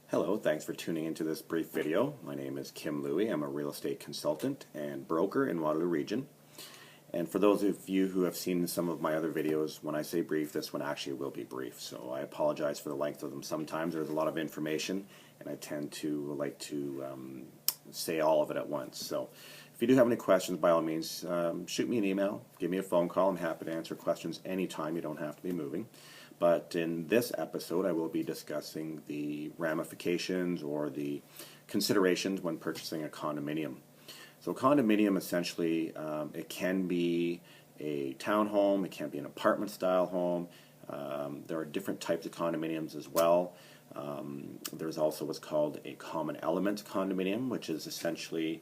Hello, thanks for tuning into this brief video. My name is Louie. I'm a real estate consultant and broker in Waterloo region. And for those of you who have seen some of my other videos, when I say brief, this one actually will be brief. So I apologize for the length of them sometimes. There's a lot of information and I tend to like to say all of it at once. So if you do have any questions, by all means, shoot me an email, give me a phone call. I'm happy to answer questions anytime. You don't have to be moving. But in this episode, I will be discussing the ramifications or the considerations when purchasing a condominium. So a condominium, essentially, it can be a townhome, it can be an apartment-style home. There are different types of condominiums as well. There's also what's called a common element condominium, which is essentially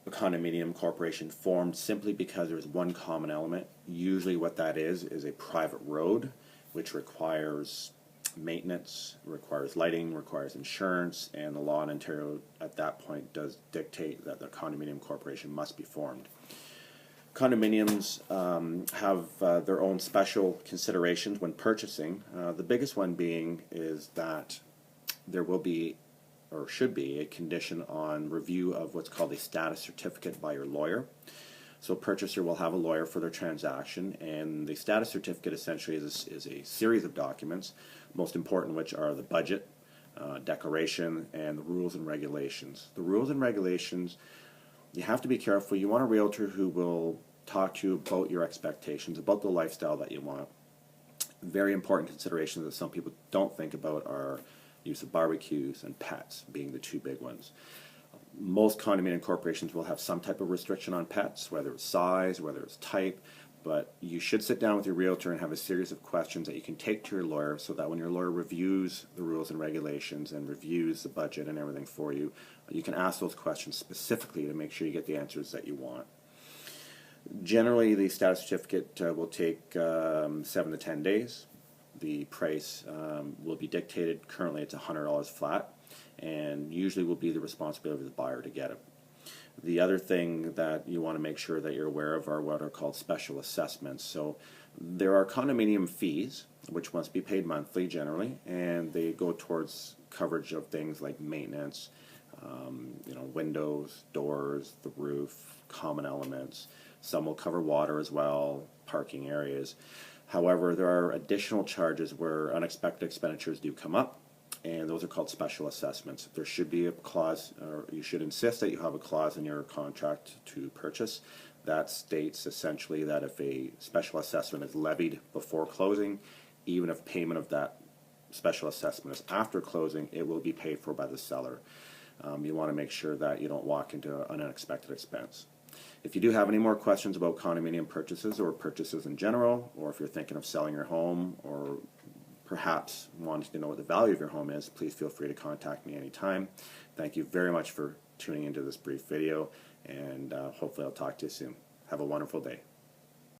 a condominium corporation formed simply because there's one common element. Usually what that is a private road, which requires maintenance, requires lighting, requires insurance, and the law in Ontario at that point does dictate that the condominium corporation must be formed. Condominiums have their own special considerations when purchasing. The biggest one being is that there will be, or should be, a condition on review of what's called a status certificate by your lawyer. So a purchaser will have a lawyer for their transaction, and the status certificate essentially is a series of documents, most important which are the budget, declaration, and the rules and regulations. The rules and regulations, you have to be careful. You want a realtor who will talk to you about your expectations, about the lifestyle that you want. Very important considerations that some people don't think about are use of barbecues and pets being the two big ones. Most condominium corporations will have some type of restriction on pets, whether it's size, whether it's type, but you should sit down with your realtor and have a series of questions that you can take to your lawyer so that when your lawyer reviews the rules and regulations and reviews the budget and everything for you, you can ask those questions specifically to make sure you get the answers that you want. Generally, the status certificate will take 7 to 10 days. The price will be dictated. Currently, it's $100 flat, and usually will be the responsibility of the buyer to get it. The other thing that you want to make sure that you're aware of are what are called special assessments. So there are condominium fees, which must be paid monthly generally, and they go towards coverage of things like maintenance, windows, doors, the roof, common elements. Some will cover water as well, parking areas. However, there are additional charges where unexpected expenditures do come up, and those are called special assessments. There should be a clause, or you should insist that you have a clause in your contract to purchase that states essentially that if a special assessment is levied before closing, even if payment of that special assessment is after closing, it will be paid for by the seller. You want to make sure that you don't walk into an unexpected expense. If you do have any more questions about condominium purchases or purchases in general, or if you're thinking of selling your home or perhaps wanting to know what the value of your home is, please feel free to contact me anytime. Thank you very much for tuning into this brief video, and hopefully I'll talk to you soon. Have a wonderful day.